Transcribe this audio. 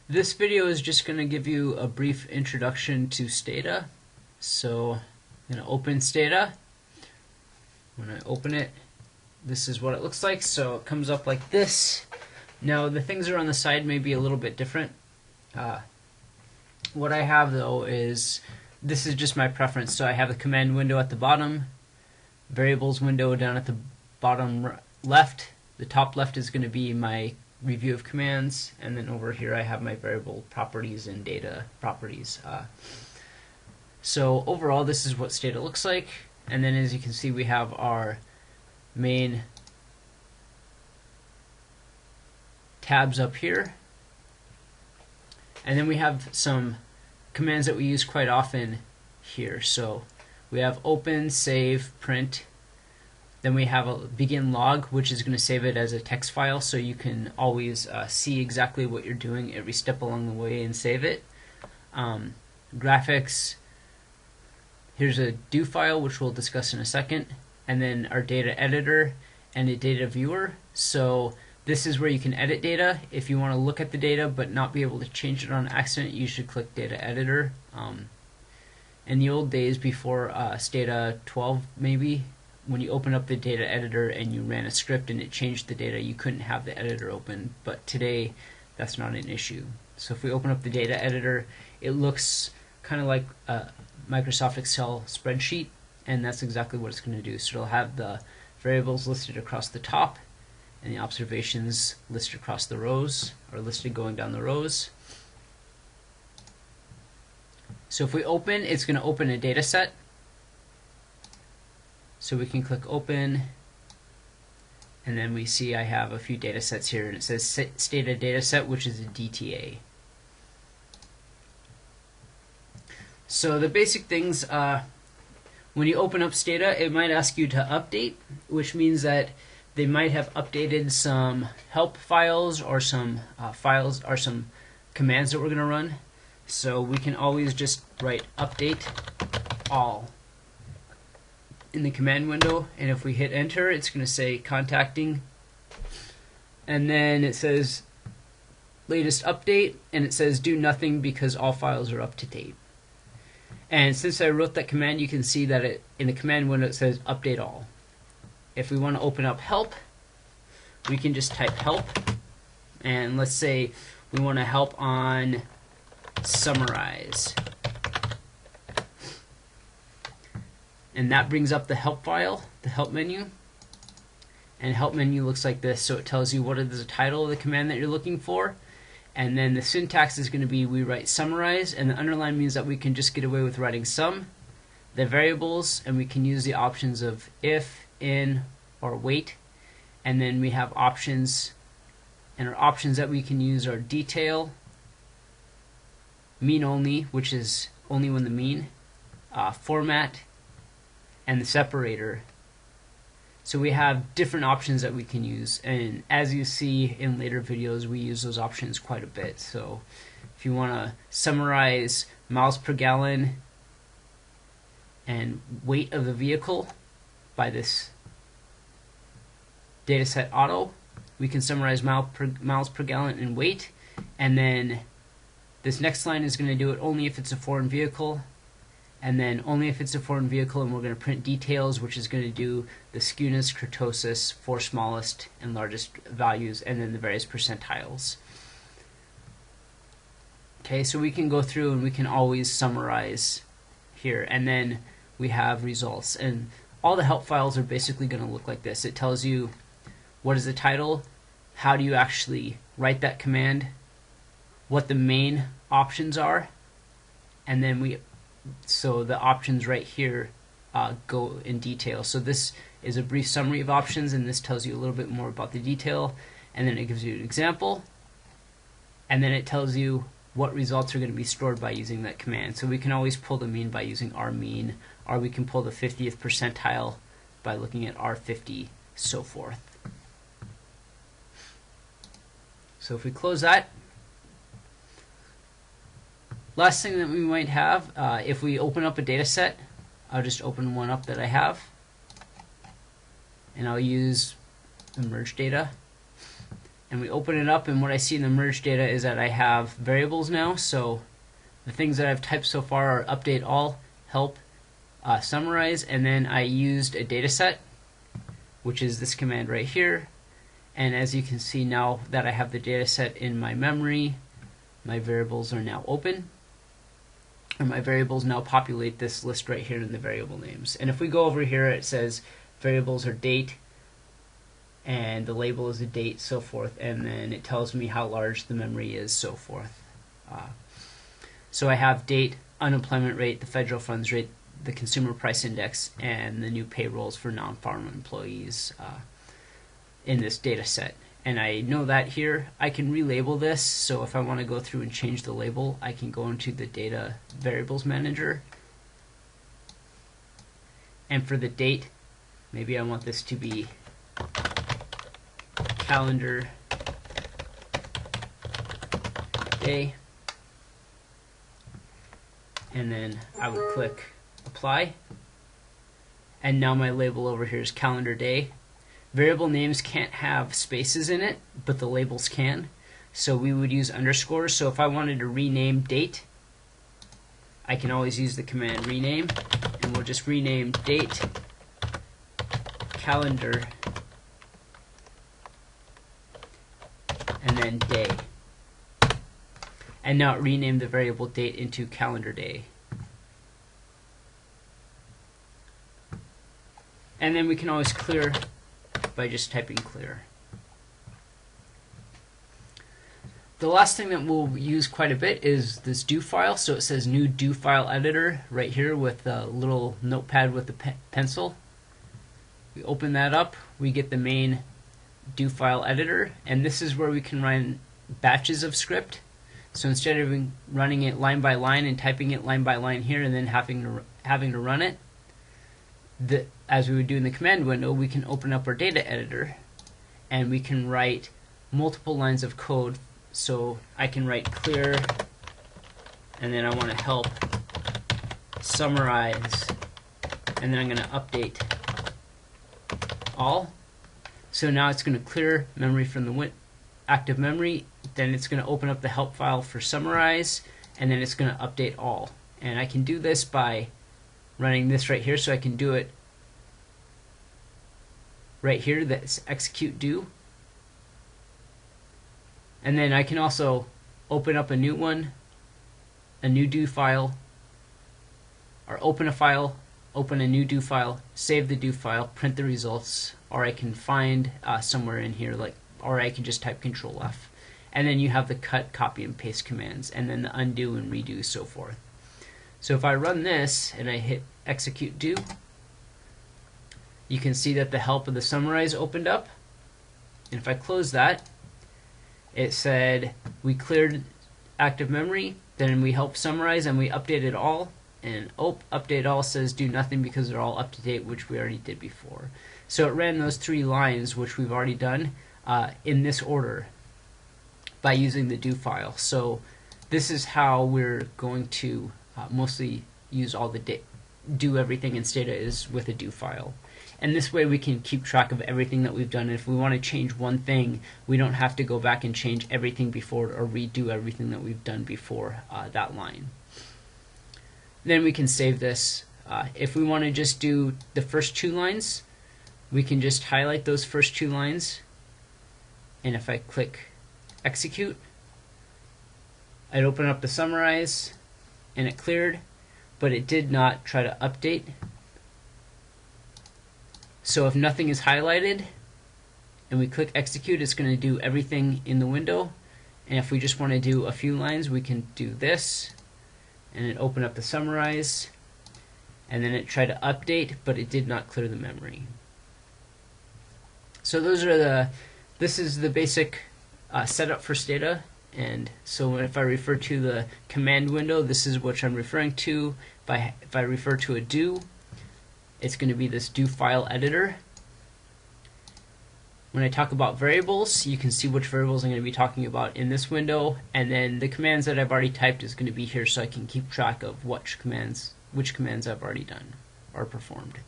This video is just going to give you a brief introduction to Stata. So I'm going to open Stata. When I open it, this is what it looks like. So it comes up like this. Now the things that are on the side may be a little bit different. What I have though is, this is just my preference. So I have the command window at the bottom, variables window down at the bottom left. The top left is going to be my review of commands, and then over here I have my variable properties and data properties. So overall this is what Stata looks like, and then as you can see we have our main tabs up here, and then we have some commands that we use quite often here. So we have open, save, print. Then we have a begin log, which is going to save it as a text file, so you can always see exactly what you're doing every step along the way and save it. Graphics, here's a do file, which we'll discuss in a second, and then our data editor and a data viewer. So this is where you can edit data. If you want to look at the data but not be able to change it on accident, you should click data editor. In the old days, before Stata 12 maybe, when you open up the data editor and you ran a script and it changed the data, you couldn't have the editor open, but today that's not an issue. So if we open up the data editor, it looks kind of like a Microsoft Excel spreadsheet, and that's exactly what it's going to do. So it'll have the variables listed across the top and the observations listed across the rows, or listed going down the rows. So if we open, it's going to open a data set. So we can click open, and then we see I have a few data sets here, and it says Stata dataset, which is a DTA. So the basic things, when you open up Stata, it might ask you to update, which means that they might have updated some help files or some files or some commands that we're going to run. So we can always just write update all in the command window, and if we hit enter, it's going to say contacting, and then it says latest update, and it says do nothing because all files are up to date. And since I wrote that command, you can see that in the command window it says update all. If we want to open up help, we can just type help, and let's say we want to help on summarize. And that brings up the help file, the help menu. And help menu looks like this, so it tells you what is the title of the command that you're looking for. And then the syntax is going to be we write summarize, and the underline means that we can just get away with writing sum. The variables, and we can use the options of if, in, or wait. And then we have options, and our options that we can use are detail, mean only, which is only when the mean, format, and the separator. So we have different options that we can use, and as you see in later videos, we use those options quite a bit. So if you want to summarize miles per gallon and weight of the vehicle by this dataset auto, we can summarize miles per gallon and weight, and then this next line is going to do it only if it's a foreign vehicle, and then only if it's a foreign vehicle, and we're going to print details, which is going to do the skewness, kurtosis for smallest and largest values, and then the various percentiles. Okay, so we can go through and we can always summarize here, and then we have results, and all the help files are basically going to look like this. It tells you what is the title, how do you actually write that command, what the main options are, and then so the options right here go in detail. So this is a brief summary of options, and this tells you a little bit more about the detail, and then it gives you an example, and then it tells you what results are going to be stored by using that command. So we can always pull the mean by using rmean, or we can pull the 50th percentile by looking at r50, so forth. So if we close that, last thing that we might have, if we open up a data set, I'll just open one up that I have, and I'll use the merge data. and we open it up, and what I see in the merge data is that I have variables now. So the things that I've typed so far are update all, help, summarize, and then I used a data set, which is this command right here. And as you can see, now that I have the data set in my memory, my variables are now open, and my variables now populate this list right here in the variable names. And if we go over here, it says variables are date, and the label is a date, so forth, and then it tells me how large the memory is, so forth. So I have date, unemployment rate, the federal funds rate, the consumer price index, and the new payrolls for non-farm employees in this data set. And I know that here I can relabel this, so if I want to go through and change the label, I can go into the data variables manager, and for the date, maybe I want this to be calendar day, and then I would click apply, and now my label over here is calendar day. Variable names can't have spaces in it, but the labels can, so we would use underscores. So if I wanted to rename date, I can always use the command rename, and we'll just rename date calendar and then day, and now it renamed the variable date into calendar day. And then we can always clear by just typing clear. The last thing that we'll use quite a bit is this do file. So it says new do file editor right here with a little notepad with a pencil. We open that up, we get the main do file editor, and this is where we can run batches of script. So instead of running it line by line and typing it line by line here and then having to run it, as we would do in the command window, we can open up our data editor and we can write multiple lines of code. So I can write clear, and then I want to help summarize, and then I'm going to update all. So now it's going to clear memory from the active memory, then it's going to open up the help file for summarize, and then it's going to update all. And I can do this by running this right here, so I can do it right here, that's execute do. And then I can also open up a new one, a new do file, or open a file, open a new do file, save the do file, print the results, or I can find somewhere in here, or I can just type Control F. And then you have the cut, copy, and paste commands, and then the undo and redo, so forth. So if I run this and I hit execute do, you can see that the help of the summarize opened up. And if I close that, it said we cleared active memory, then we help summarize, and we updated all. And update all says do nothing because they're all up to date, which we already did before. So it ran those 3 lines, which we've already done, in this order by using the do file. So this is how we're going to mostly use all the do everything in Stata, is with a do file. And this way we can keep track of everything that we've done. If we want to change one thing, we don't have to go back and change everything before or redo everything that we've done before that line. Then we can save this. If we want to just do the first 2 lines, we can just highlight those first 2 lines, and if I click execute, I'd open up the summarize, and it cleared, but it did not try to update. So if nothing is highlighted and we click execute, it's going to do everything in the window. And if we just want to do a few lines, we can do this, and it open up the summarize, and then it tried to update, but it did not clear the memory. So this is the basic setup for Stata. And so if I refer to the command window, this is what I'm referring to. If I refer to a do, it's going to be this do file editor. When I talk about variables, you can see which variables I'm going to be talking about in this window, and then the commands that I've already typed is going to be here, so I can keep track of which commands I've already done or performed.